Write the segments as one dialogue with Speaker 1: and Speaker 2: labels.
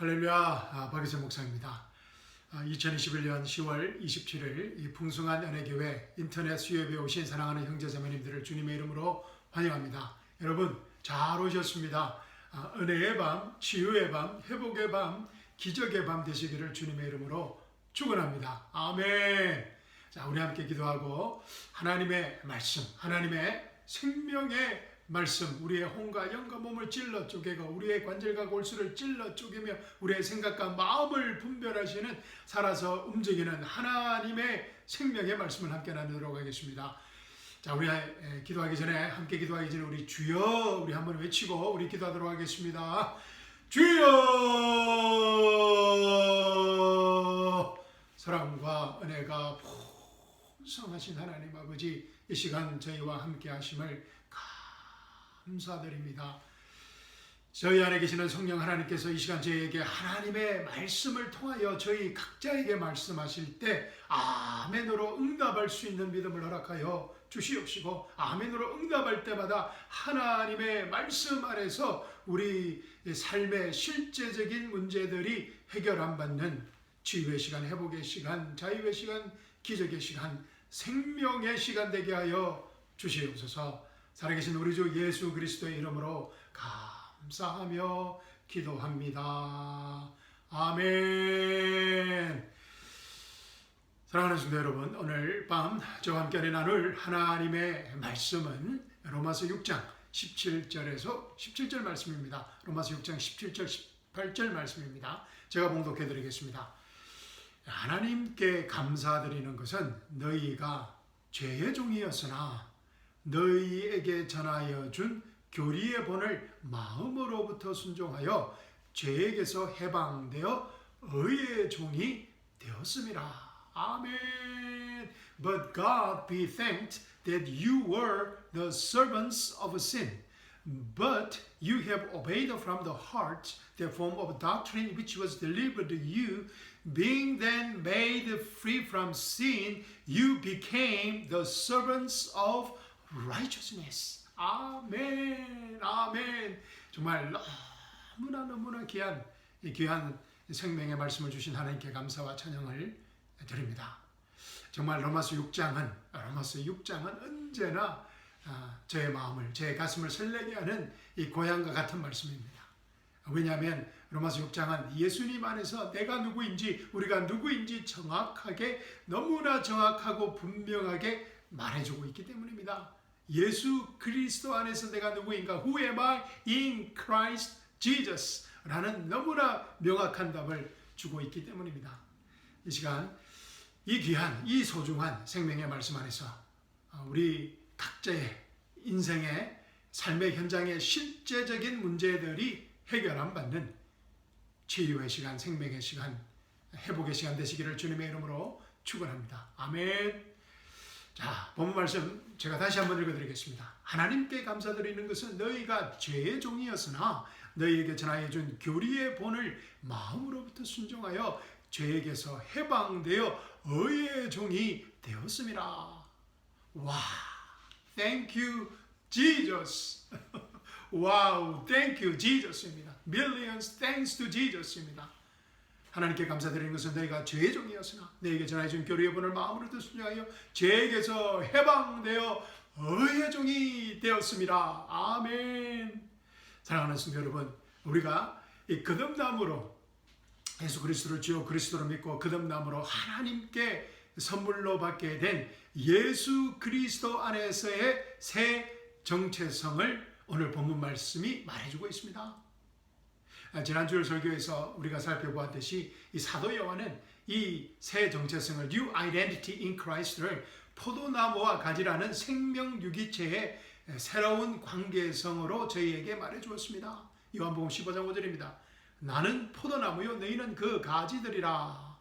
Speaker 1: 할렐루야, 박희선 목사입니다. 2021년 10월 27일 이 풍성한 은혜교회 인터넷 수요예배에 오신 사랑하는 형제자매님들을 주님의 이름으로 환영합니다. 여러분 잘 오셨습니다. 은혜의 밤, 치유의 밤, 회복의 밤, 기적의 밤 되시기를 주님의 이름으로 축원합니다. 아멘. 자, 우리 함께 기도하고 하나님의 말씀, 하나님의 생명의 말씀, 우리의 혼과 영과 몸을 찔러 쪼개고 우리의 관절과 골수를 찔러 쪼개며 우리의 생각과 마음을 분별하시는 살아서 움직이는 하나님의 생명의 말씀을 함께 나누도록 하겠습니다. 자, 우리 기도하기 전에 함께 기도하기 전에 우리 주여 우리 한번 외치고 우리 기도하도록 하겠습니다. 주여, 사랑과 은혜가 풍성하신 하나님 아버지, 이 시간 저희와 함께 하심을 감사드립니다. 저희 안에 계시는 성령 하나님께서 이 시간 저희에게 하나님의 말씀을 통하여 저희 각자에게 말씀하실 때 아멘으로 응답할 수 있는 믿음을 허락하여 주시옵시고, 아멘으로 응답할 때마다 하나님의 말씀 안에서 우리 삶의 실제적인 문제들이 해결 안 받는 치유의 시간, 회복의 시간, 자유의 시간, 기적의 시간, 생명의 시간 되게 하여 주시옵소서. 살아계신 우리 주 예수 그리스도의 이름으로 감사하며 기도합니다. 아멘. 사랑하는 성도 여러분, 오늘 밤 저와 함께 나눌 하나님의 말씀은 로마서 6장 17절에서 17절 말씀입니다. 로마서 6장 17절 18절 말씀입니다. 제가 봉독해 드리겠습니다. 하나님께 감사드리는 것은 너희가 죄의 종이었으나 너희에게 전하여 준 교리의 본을 마음으로부터 순종하여 죄에게서 해방되어 의의 종이 되었음이라. 아멘. But God be thanked that you were the servants of sin, but you have obeyed from the heart the form of doctrine which was delivered to you. Being then made free from sin, you became the servants of righteousness. 아멘. 아멘. 정말 너무나 귀한 생명의 말씀을 주신 하나님께 감사와 찬양을 드립니다. 정말 로마서 6장은 언제나 저의 마음을, 제 가슴을 설레게 하는 이 고향과 같은 말씀입니다. 왜냐하면 로마서 6장은 예수님 안에서 내가 누구인지, 우리가 누구인지 정확하게, 너무나 정확하고 분명하게 말해주고 있기 때문입니다. 예수 그리스도 안에서 내가 누구인가, Who am I in Christ Jesus? 라는 너무나 명확한 답을 주고 있기 때문입니다. 이 시간 이 귀한, 이 소중한 생명의 말씀 안에서 우리 각자의 인생의 삶의 현장의 실제적인 문제들이 해결 안 받는 치유의 시간, 생명의 시간, 회복의 시간 되시기를 주님의 이름으로 축원합니다. 아멘. 자, 본문 말씀 제가 다시 한번 읽어드리겠습니다. 하나님께 감사드리는 것은 너희가 죄의 종이었으나 너희에게 전하여 준 교리의 본을 마음으로부터 순종하여 죄에게서 해방되어 의의 종이 되었음이라. 와, thank you Jesus. 와우, thank you Jesus입니다. Millions thanks to Jesus입니다. 하나님께 감사드리는 것은 너희가 죄의 종이었으나 너희에게 전하여 준 교리의 본을 마음으로부터 순종하여 죄에게서 해방되어 의의 종이 되었습니다. 아멘. 사랑하는 성도 여러분, 우리가 이 거듭남으로 예수 그리스도를 주요 그리스도로 믿고 거듭남으로 하나님께 선물로 받게 된 예수 그리스도 안에서의 새 정체성을 오늘 본문 말씀이 말해주고 있습니다. 지난주 설교에서 우리가 살펴보았듯이 이 사도 요한은 이 새 정체성을 New Identity in Christ를 포도나무와 가지라는 생명 유기체의 새로운 관계성으로 저희에게 말해주었습니다. 요한복음 15장 5절입니다. 나는 포도나무요 너희는 그 가지들이라.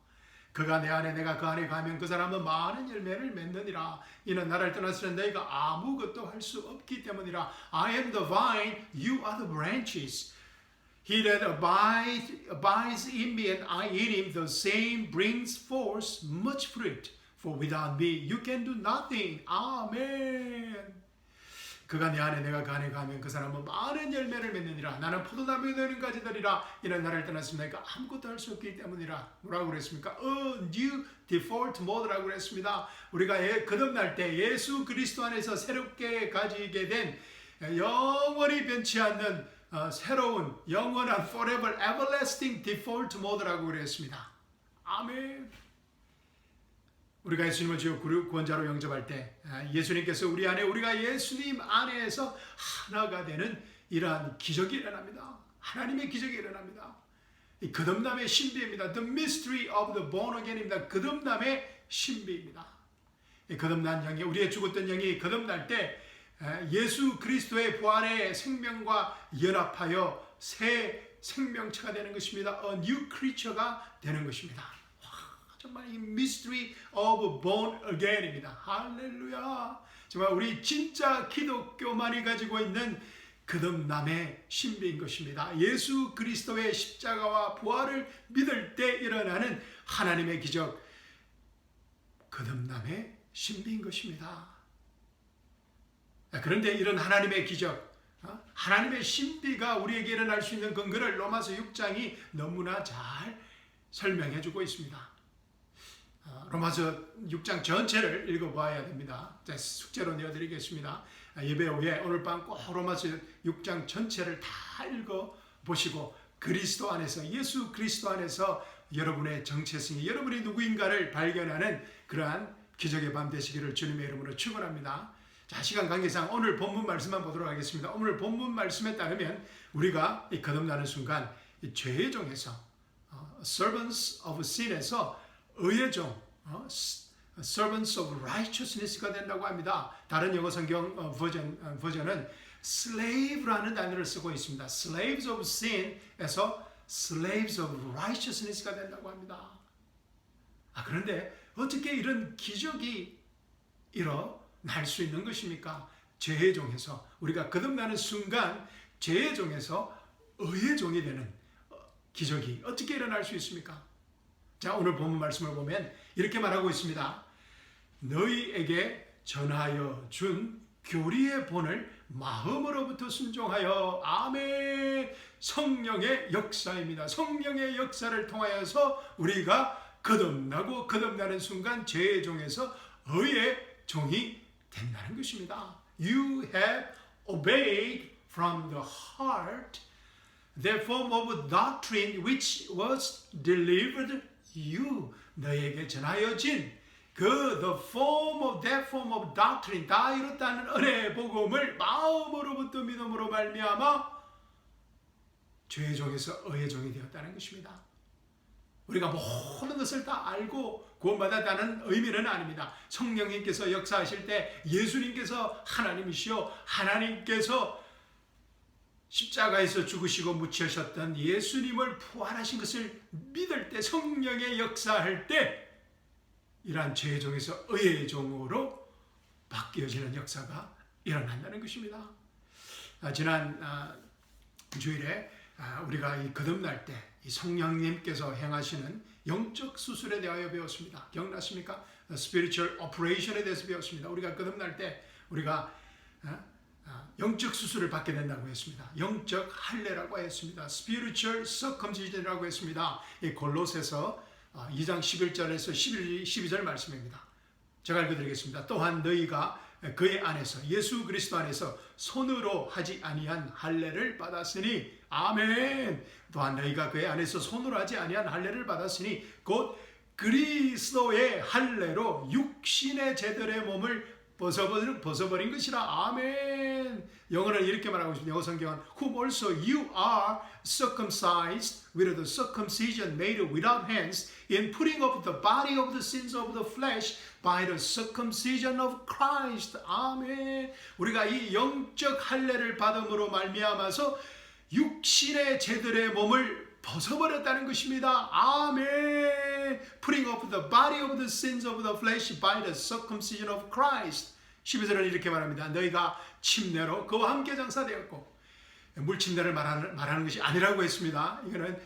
Speaker 1: 그가 내 안에 내가 그 안에 가면 그 사람은 많은 열매를 맺느니라. 이는 나를 떠나서는 너희가 아무것도 할 수 없기 때문이라. I am the vine, you are the branches. He that abides in me and I in him, the same brings forth much fruit. For without me you can do nothing. 아멘. 그가 내 안에 내가 그 안에 가면 그 사람은 많은 열매를 맺느니라. 나는 포도나무에 넣는 가지들이라. 이는 나를 떠났으면 내가 아무것도 할 수 없기 때문이라. 뭐라고 그랬습니까? New default mode라고 그랬습니다. 우리가 거듭날 때 예수 그리스도 안에서 새롭게 가지게 된 영원히 변치 않는 새로운 영원한 forever everlasting default mode라고 그랬습니다. 아멘. 우리가 예수님을 주 구원자로 영접할 때 예수님께서 우리 안에 우리가 예수님 안에서 하나가 되는 이러한 기적이 일어납니다. 하나님의 기적이 일어납니다. 이 거듭남의 신비입니다. The mystery of the born again입니다. 거듭남의 신비입니다. 이 거듭난 영이 우리의 죽었던 영이 거듭날 때 예수 그리스도의 부활의 생명과 연합하여 새 생명체가 되는 것입니다. A new creature가 되는 것입니다. 정말 이 mystery of born again입니다. 할렐루야. 정말 우리 진짜 기독교만이 가지고 있는 거듭남의 신비인 것입니다. 예수 그리스도의 십자가와 부활을 믿을 때 일어나는 하나님의 기적, 거듭남의 신비인 것입니다. 그런데 이런 하나님의 기적, 하나님의 신비가 우리에게 일어날 수 있는 근거를 로마서 6장이 너무나 잘 설명해 주고 있습니다. 로마서 6장 전체를 읽어봐야 됩니다. 숙제로 내어드리겠습니다. 예배 후에 오늘 밤 꼭 로마서 6장 전체를 다 읽어보시고 그리스도 안에서 예수 그리스도 안에서 여러분의 정체성이 여러분이 누구인가를 발견하는 그러한 기적의 밤 되시기를 주님의 이름으로 축원합니다. 자, 시간 관계상 오늘 본문 말씀만 보도록 하겠습니다. 오늘 본문 말씀에 따르면 우리가 이 거듭나는 순간 이 죄의 종에서 servants of sin에서 의의 종, servants of righteousness가 된다고 합니다. 다른 영어 성경 버전은 slave라는 단어를 쓰고 있습니다. slaves of sin에서 slaves of righteousness가 된다고 합니다. 그런데 어떻게 이런 기적이 일어날 수 있는 것입니까? 죄의 종에서 우리가 거듭나는 순간 죄의 종에서 의의 종이 되는 기적이 어떻게 일어날 수 있습니까? 자, 오늘 본문 말씀을 보면 이렇게 말하고 있습니다. 너희에게 전하여 준 교리의 본을 마음으로부터 순종하여 아멘. 성령의 역사입니다. 성령의 역사를 통하여서 우리가 거듭나고 거듭나는 순간 죄의 종에서 의의 종이 된다는 것입니다. You have obeyed from the heart that form of doctrine which was delivered you. 너에게 전하여진 the form of that form of doctrine 다 이뤘다는 은혜의 복음을 마음으로부터 믿음으로 말미암아 죄의 종에서 의의 종이 되었다는 것입니다. 우리가 모든 것을 다 알고 구원받았다는 의미는 아닙니다. 성령님께서 역사하실 때 예수님께서 하나님이시요 하나님께서 십자가에서 죽으시고 묻히셨던 예수님을 부활하신 것을 믿을 때 성령의 역사할 때 이러한 죄의 종에서 의의 종으로 바뀌어지는 역사가 일어난다는 것입니다. 지난 주일에 우리가 이 거듭날 때 이 성령님께서 행하시는 영적 수술에 대하여 배웠습니다. 기억나십니까? Spiritual Operation에 대해서 배웠습니다. 우리가 거듭날 때 우리가 영적 수술을 받게 된다고 했습니다. 영적 할례라고 했습니다. Spiritual Circumcision이라고 했습니다. 이 골로새서 2장 11절에서 12절 말씀입니다. 제가 읽어드리겠습니다. 또한 너희가 그의 안에서 예수 그리스도 안에서 손으로 하지 아니한 할례를 받았으니 아멘. 또한 너희가 그의 안에서 손으로 하지 아니한 할례를 받았으니 곧 그리스도의 할례로 육신의 제들의 몸을 벗어버린 것이라. 아멘. 영어는 이렇게 말하고 있습니다. 영어 성경은 whom also you are circumcised with the circumcision made without hands in putting off the body of the sins of the flesh by the circumcision of Christ. 아멘. 우리가 이 영적 할례를 받음으로 말미암아서 육신의 제들의 몸을 벗어버렸다는 것입니다. 아멘. Putting off the body of the sins of the flesh by the circumcision of Christ. 12절은 이렇게 말합니다. 너희가 침례로 그와 함께 장사되었고, 물침례를 말하는 것이 아니라고 했습니다. 이거는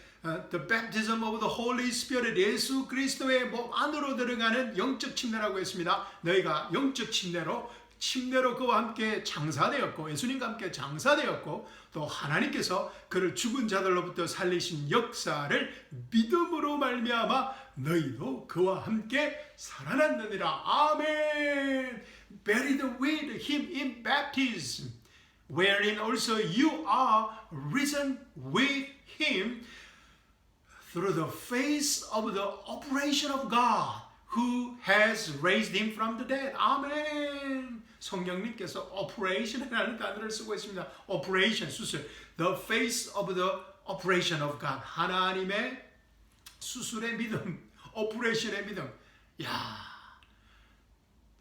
Speaker 1: the baptism of the Holy Spirit, 예수 그리스도의 몸 안으로 들어가는 영적 침례라고 했습니다. 너희가 영적 침례로 침례로 그와 함께 장사되었고 예수님과 함께 장사되었고 또 하나님께서 그를 죽은 자들로부터 살리신 역사를 믿음으로 말미암아 너희도 그와 함께 살아났느니라. 아멘. Buried with him in baptism, wherein also you are risen with him through the face of the operation of God, who has raised him from the dead. 아멘. 성령님께서 operation이라는 단어를 쓰고 있습니다. operation, 수술. The face of the operation of God. 하나님의 수술의 믿음, operation의 믿음. 야,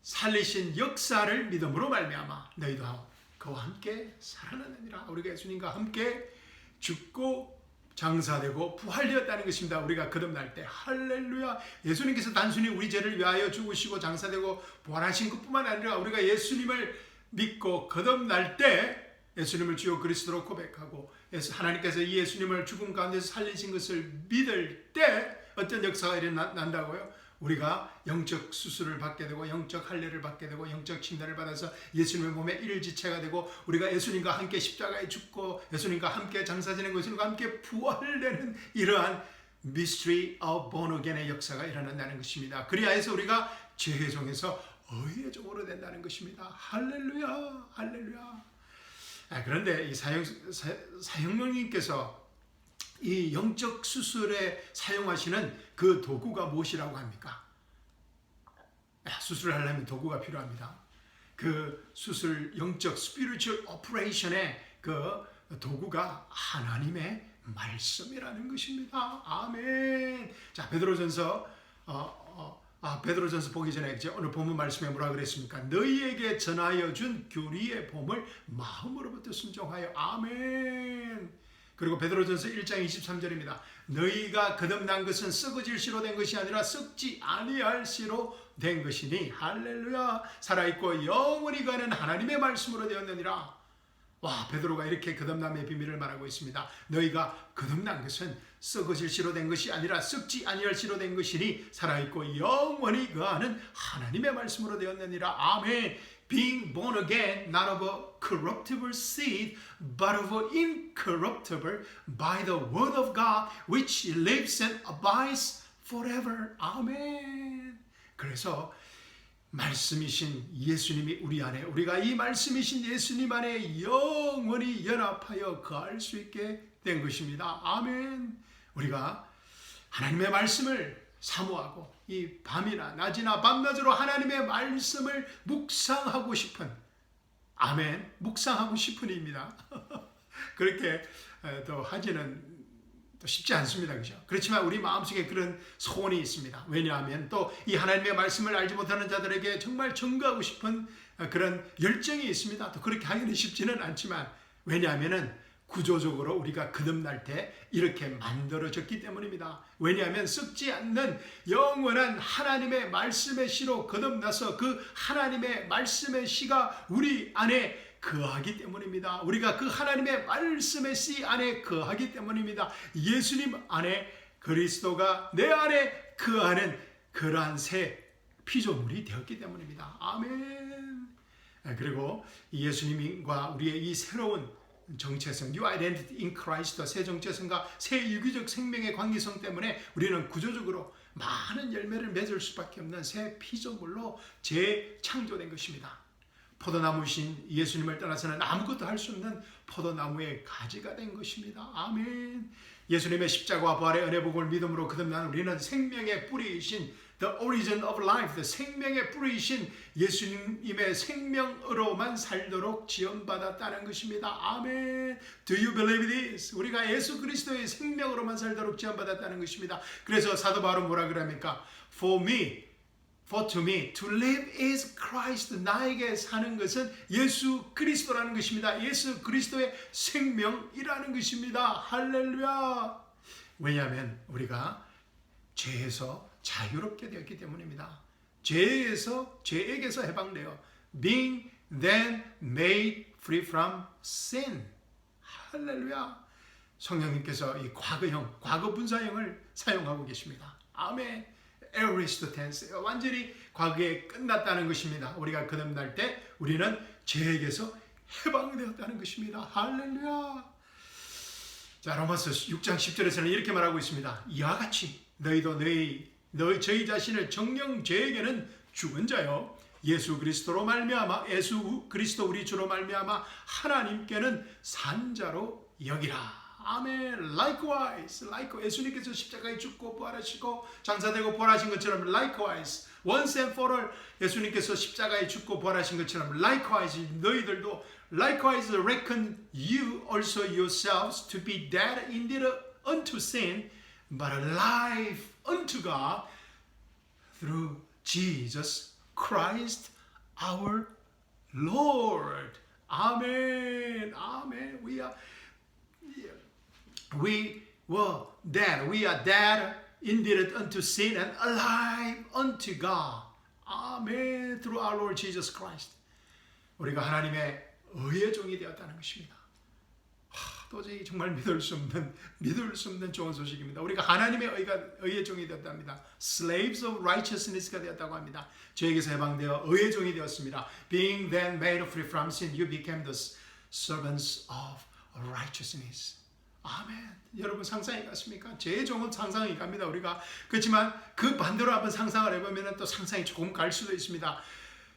Speaker 1: 살리신 역사를 믿음으로 말미암아 너희도 그와 함께 살아나느니라. 우리가 예수님과 함께 죽고 장사되고 부활되었다는 것입니다. 우리가 거듭날 때 할렐루야. 예수님께서 단순히 우리 죄를 위하여 죽으시고 장사되고 부활하신 것뿐만 아니라 우리가 예수님을 믿고 거듭날 때 예수님을 주요 그리스도로 고백하고 하나님께서 이 예수님을 죽음 가운데서 살리신 것을 믿을 때 어떤 역사가 일어난다고요? 우리가 영적 수술을 받게 되고 영적 할례를 받게 되고 영적 침례를 받아서 예수님의 몸에 일지체가 되고 우리가 예수님과 함께 십자가에 죽고 예수님과 함께 장사 지내고 예수님과 함께 부활되는 이러한 mystery of born again의 역사가 일어난다는 것입니다. 그리하여서 우리가 죄의 종에서 의의 종으로 된다는 것입니다. 할렐루야, 할렐루야. 그런데 이 사형령님께서 이 영적 수술에 사용하시는 그 도구가 무엇이라고 합니까? 수술을 하려면 도구가 필요합니다. 그 수술 영적 spiritual operation의 그 도구가 하나님의 말씀이라는 것입니다. 아멘. 자, 베드로전서 베드로전서 보기 전에 오늘 본문 말씀에 뭐라 그랬습니까? 너희에게 전하여 준 교리의 봄을 마음으로부터 순종하여. 아멘. 그리고 베드로전서 1장 23절입니다. 너희가 거듭난 것은 썩어질 씨로 된 것이 아니라 썩지 아니할 씨로 된 것이니 할렐루야. 살아있고 영원히 가는 하나님의 말씀으로 되었느니라. 와, 베드로가 이렇게 거듭남의 비밀을 말하고 있습니다. 너희가 거듭난 것은 썩어질 씨로 된 것이 아니라 썩지 아니할 씨로 된 것이니 살아있고 영원히 거하는 하나님의 말씀으로 되었느니라. 아멘. Being born again, not of a corruptible seed, but of an incorruptible, by the word of God, which lives and abides forever. 아멘. 그래서 말씀이신 예수님이 우리 안에, 우리가 이 말씀이신 예수님 안에 영원히 연합하여 거할 수 있게 된 것입니다. 아멘. 우리가 하나님의 말씀을 사모하고 이 밤이나 낮이나 밤낮으로 하나님의 말씀을 묵상하고 싶은, 아멘, 묵상하고 싶은 입니다. 그렇게 또 하지는 또 쉽지 않습니다. 그죠? 그렇지만 우리 마음속에 그런 소원이 있습니다. 왜냐하면 또 이 하나님의 말씀을 알지 못하는 자들에게 정말 전가하고 싶은 그런 열정이 있습니다. 또 그렇게 하기는 쉽지는 않지만, 왜냐하면 구조적으로 우리가 거듭날 때 이렇게 만들어졌기 때문입니다. 왜냐하면 썩지 않는 영원한 하나님의 말씀의 씨로 거듭나서 그 하나님의 말씀의 씨가 우리 안에 거하기 때문입니다. 우리가 그 하나님의 말씀의 씨 안에 거하기 때문입니다. 예수님 안에, 그리스도가 내 안에 거하는 그러한 새 피조물이 되었기 때문입니다. 아멘. 그리고 예수님과 우리의 이 새로운 정체성, New Identity in Christ, 새 정체성과 새 유기적 생명의 관계성 때문에 우리는 구조적으로 많은 열매를 맺을 수밖에 없는 새 피조물로 재창조된 것입니다. 포도나무신 예수님을 떠나서는 아무것도 할 수 없는 포도나무의 가지가 된 것입니다. 아멘. 예수님의 십자가와 부활의 은혜복음을 믿음으로 거듭난 우리는 생명의 뿌리이신 The origin of life, the 생명의 뿌리이신 예수님의 생명으로만 살도록 지원받았다는 것입니다. 아멘. Do you believe this? 우리가 예수 그리스도의 생명으로만 살도록 지원받았다는 것입니다. 그래서 사도 바울은 뭐라 그럽니까? For to me, to live is Christ. 나에게 사는 것은 예수 그리스도라는 것입니다. 예수 그리스도의 생명이라는 것입니다. 할렐루야. 왜냐하면 우리가 죄에서 자유롭게 되었기 때문입니다. 죄에게서 해방되어 being then made free from sin. 할렐루야. 성령님께서 이 과거 분사형을 사용하고 계십니다. 아멘. aorist tense, 완전히 과거에 끝났다는 것입니다. 우리가 거듭날 때 우리는 죄에게서 해방되었다는 것입니다. 할렐루야. 자, 로마서 6장 10절에서는 이렇게 말하고 있습니다. 이와 같이 너희도 저희 자신을 정령 죄에게는 죽은 자요 예수 그리스도로 말미암아 예수 그리스도 우리 주로 말미암아 하나님께는 산 자로 여기라. 아멘. Likewise, 예수님께서 십자가에 죽고 부활하시고 장사되고 부활하신 것처럼 likewise, once and for all 예수님께서 십자가에 죽고 부활하신 것처럼 likewise 너희들도 likewise reckon you also yourselves to be dead indeed unto sin, but alive unto God through Jesus Christ our Lord. 아멘. 아멘. We are dead indeed unto sin and alive unto God. 아멘. Through our Lord Jesus Christ. 우리가 하나님의 의의 종이 되었다는 것입니다. 도저히 정말 믿을 수 없는 좋은 소식입니다. 우리가 하나님의 의의 종이 되었답니다. Slaves of righteousness가 되었다고 합니다. 죄에게서 해방되어 의의 종이 되었습니다. Being then made free from sin, you became the servants of righteousness. 아멘. 여러분 상상이 갔습니까? 죄의 종은 상상이 갑니다. 우리가 그렇지만 그 반대로 한번 상상을 해보면 또 상상이 조금 갈 수도 있습니다.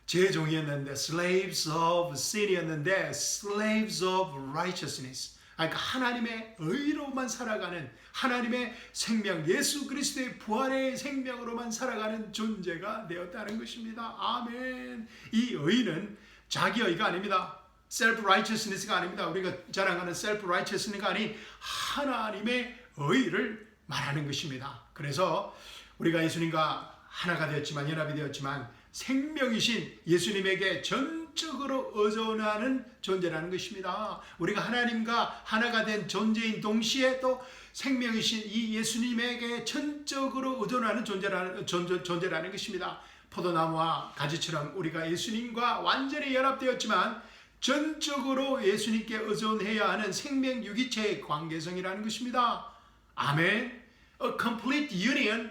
Speaker 1: 죄의 종이었는데 slaves of sin이었는데 slaves of righteousness. 그러니까 하나님의 의로만 살아가는 하나님의 생명 예수 그리스도의 부활의 생명으로만 살아가는 존재가 되었다는 것입니다. 아멘. 이 의는 자기 의가 아닙니다. self-righteousness가 아닙니다. 우리가 자랑하는 self-righteousness가 아닌 하나님의 의를 말하는 것입니다. 그래서 우리가 예수님과 하나가 되었지만 연합이 되었지만 생명이신 예수님에게 전적으로 의존하는 존재라는 것입니다. 우리가 하나님과 하나가 된 존재인 동시에 또 생명이신 이 예수님에게 전적으로 의존하는 존재라는 것입니다. 포도나무와 가지처럼 우리가 예수님과 완전히 연합되었지만 전적으로 예수님께 의존해야 하는 생명 유기체의 관계성이라는 것입니다. 아멘. A complete union,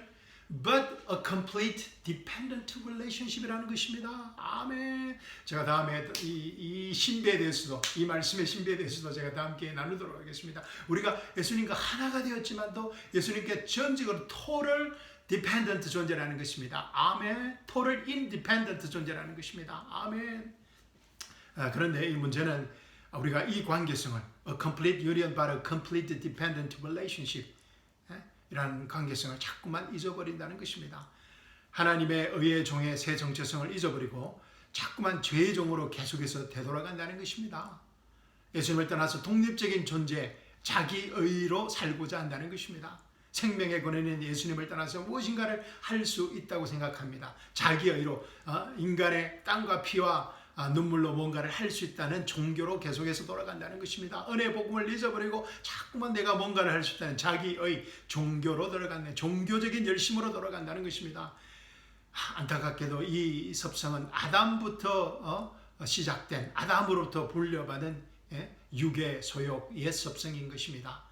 Speaker 1: but a complete dependent relationship이라는 것입니다. 아멘. 제가 다음에 이 신비에 대해서도 이 말씀의 신비에 대해서도 제가 다음 기회에 나누도록 하겠습니다. 우리가 예수님과 하나가 되었지만도 예수님께 전적으로 total dependent 존재라는 것입니다. 아멘. total independent 존재라는 것입니다. 아멘. 그런데 이 문제는 우리가 이 관계성을 a complete union but a complete dependent relationship 이라는 관계성을 자꾸만 잊어버린다는 것입니다. 하나님의 의의 종의 새 정체성을 잊어버리고 자꾸만 죄의 종으로 계속해서 되돌아간다는 것입니다. 예수님을 떠나서 독립적인 존재, 자기 의로 살고자 한다는 것입니다. 생명의 권위는 예수님을 떠나서 무엇인가를 할 수 있다고 생각합니다. 자기 의로 인간의 땀과 피와 눈물로 뭔가를 할 수 있다는 종교로 계속해서 돌아간다는 것입니다. 은혜 복음을 잊어버리고 자꾸만 내가 뭔가를 할 수 있다는 자기의 종교로 돌아간다는 종교적인 열심으로 돌아간다는 것입니다. 안타깝게도 이 섭성은 아담부터 시작된 아담으로부터 분려받은 육의 소욕 옛 섭성인 것입니다.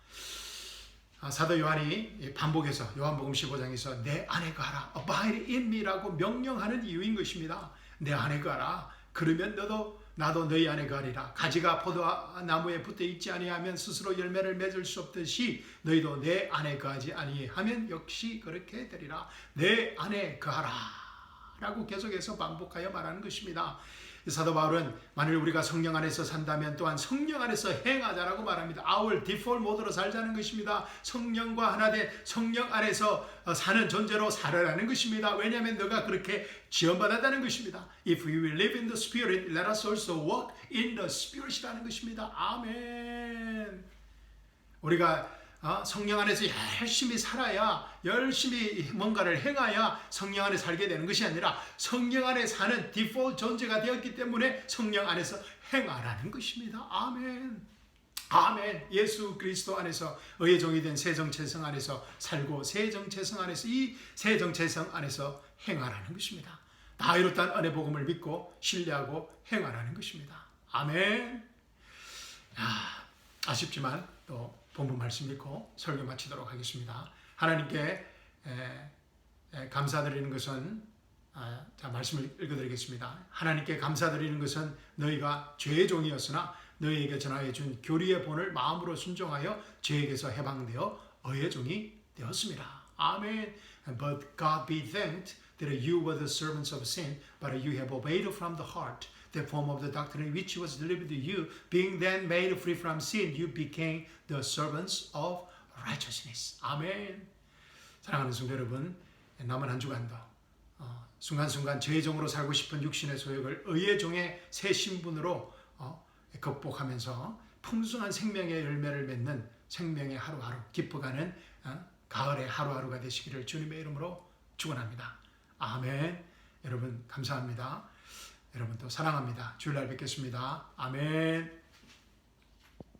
Speaker 1: 사도 요한이 반복해서 요한복음 15장에서 내 안에 가라 abide in me라고 명령하는 이유인 것입니다. 내 안에 가라. 그러면 나도 너희 안에 가리라. 가지가 포도나무에 붙어 있지 아니하면 스스로 열매를 맺을 수 없듯이 너희도 내 안에 거하지 아니하면 역시 그렇게 되리라. 내 안에 거하라 라고 계속해서 반복하여 말하는 것입니다. 사도 바울은 만일 우리가 성령 안에서 산다면 또한 성령 안에서 행하자라고 말합니다. Our default 모드로 살자는 것입니다. 성령과 하나 된 성령 안에서 사는 존재로 살아라는 것입니다. 왜냐하면 너가 그렇게 지원받았다는 것입니다. If we will live in the Spirit, let us also walk in the Spirit이라는 것입니다. 아멘. 우리가 성령 안에서 열심히 살아야 열심히 뭔가를 행해야 성령 안에 살게 되는 것이 아니라 성령 안에 사는 디폴트 존재가 되었기 때문에 성령 안에서 행하라는 것입니다. 아멘. 아멘. 예수 그리스도 안에서 의의 종이 된 새 정체성 안에서 살고 새 정체성 안에서 이 새 정체성 안에서 행하라는 것입니다. 다 이뤘던 은혜 복음을 믿고 신뢰하고 행하라는 것입니다. 아멘. 아쉽지만 또 본문 말씀 읽고 설교 마치도록 하겠습니다. 하나님께 감사드리는 것은 자, 말씀을 읽어드리겠습니다. 하나님께 감사드리는 것은 너희가 죄의 종이었으나 너희에게 전하여 준 교리의 본을 마음으로 순종하여 죄에게서 해방되어 의의 종이 되었습니다. 아멘. But God be thanked that you were the servants of sin, but you have obeyed from the heart the form of the doctrine which was delivered to you. Being then made free from sin, you became the servants of righteousness. 아멘. 사랑하는 성도 여러분, 남은 한 주간도 순간순간 죄의 종으로 살고 싶은 육신의 소욕을 의의 종의 새 신분으로 극복하면서 풍성한 생명의 열매를 맺는 생명의 하루하루 기뻐가는 가을의 하루하루가 되시기를 주님의 이름으로 축원합니다. 아멘. 여러분 감사합니다. 여러분 또 사랑합니다. 주일날 뵙겠습니다. 아멘.